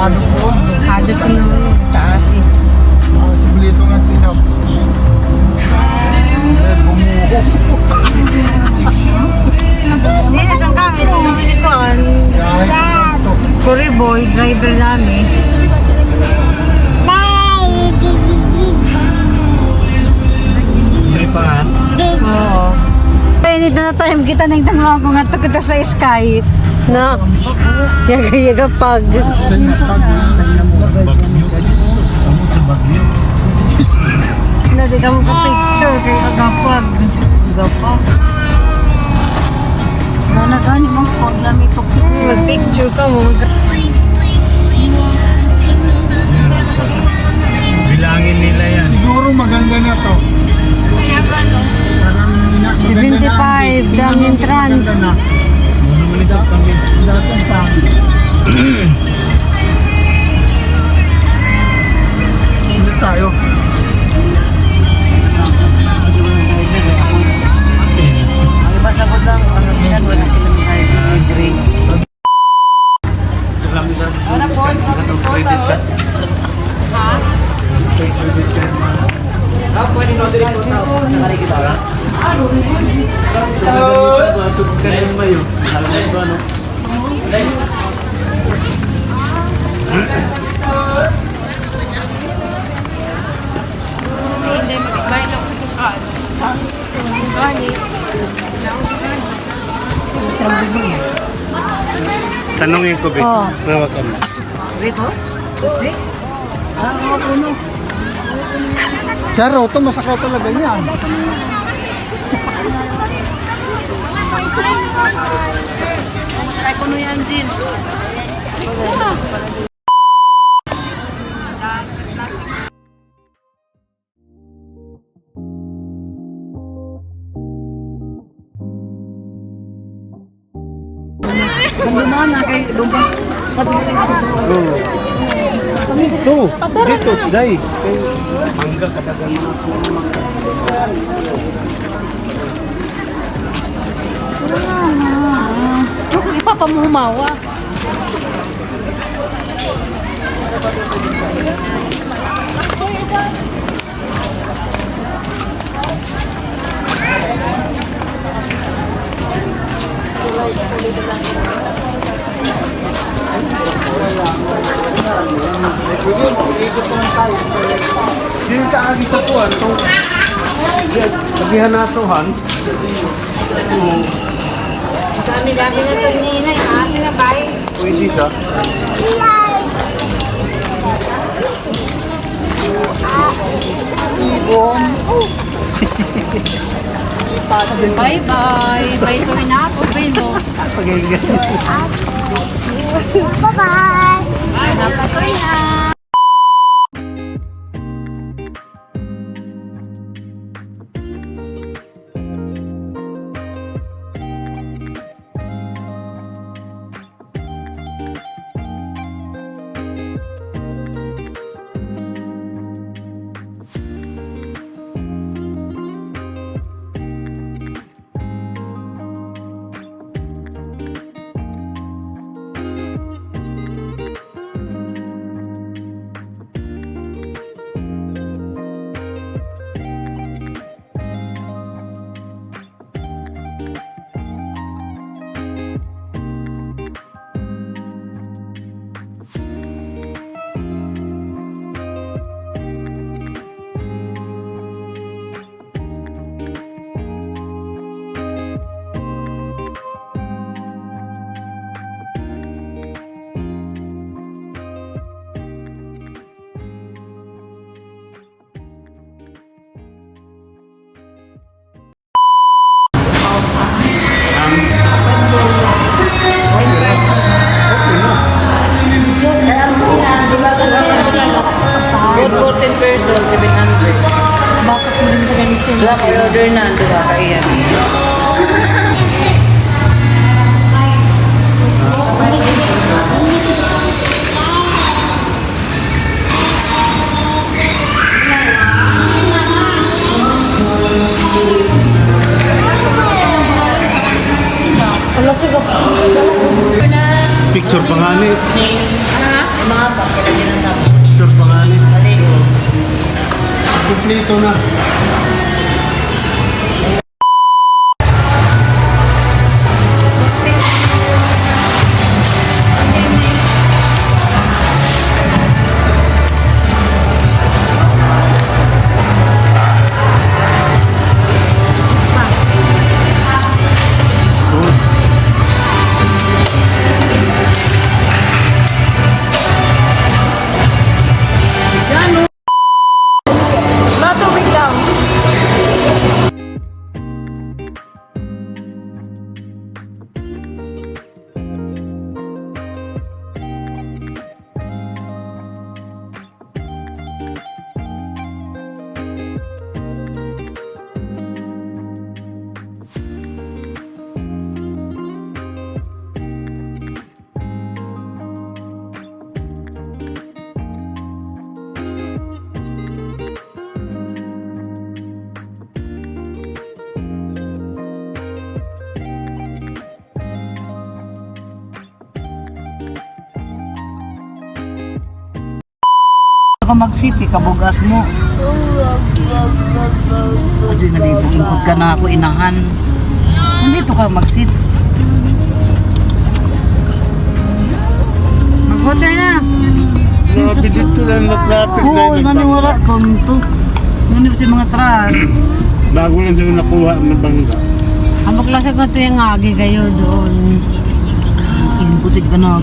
Hadap ko naman taas eh. Sibilito nga siya. Bumuho. Hindi na itong gamit. Itong gamit ko an. Kuri boy, driver namin. May pa. Oo. Kaya nito na time kita nang tanong ko nga kita sa Skype. Na, yaga pag. Bagyo. Amo sa bagyo. Na di ka mo ka picture kay agapag. Agapag. Nana gani mong pag lami to. So mag-picture ka mo. Bilangin nila yan. Siguro maganda na to. Parang 75 ang entrance. Monumento kami. Datang pa. Ulit tayo. Ang iba sabot lang, ano yan, wala silang kahit sa drink. Ano po? Credit card. Ha? Credit card. Pwede mo din po tao. Nakari kita ba? Hindi, mag-buy lang ito ka. Gani. Tanungin ko, Vic. Oh. Tawag kami. Rito? Susi? Puno. Siya raw, ito masakaw talaga niya. Masakay ko no yan, Jin. Banduman na kay Lumba. Ito, dito, dahil. Hanggang katagal na ako. Huwag kang ipapamuhumawa. Ikot naman tayo. Dito ka agi sa tuwan. Lagihan na tuhan. Dami-dami na ito ninay. Asi na ba eh? Pwede siya. Ibon. Bye-bye. Bye to rin ako, Bino. Pagiging. Bye-bye. Napatoy na. Wala kayo order na, diba? Kaya yan. Wala siya. Picture pa nga ni. Mga pa, kailan na sa Picture pa nga ni. baligo. Kompleto na. Matubig lang. Ako mag-city, kabugat mo. Adi, nabibungkod ka na ako, inahan. Nandito ka mag-city. Mag-water na. Grabe dito lang na-traffic Oo, maniwala ko ito. Ngunit si mga truck. Bago lang sila nakuha ng bangga. Ang baklasa ko ito yung agi kayo doon. Ingkutid ka na.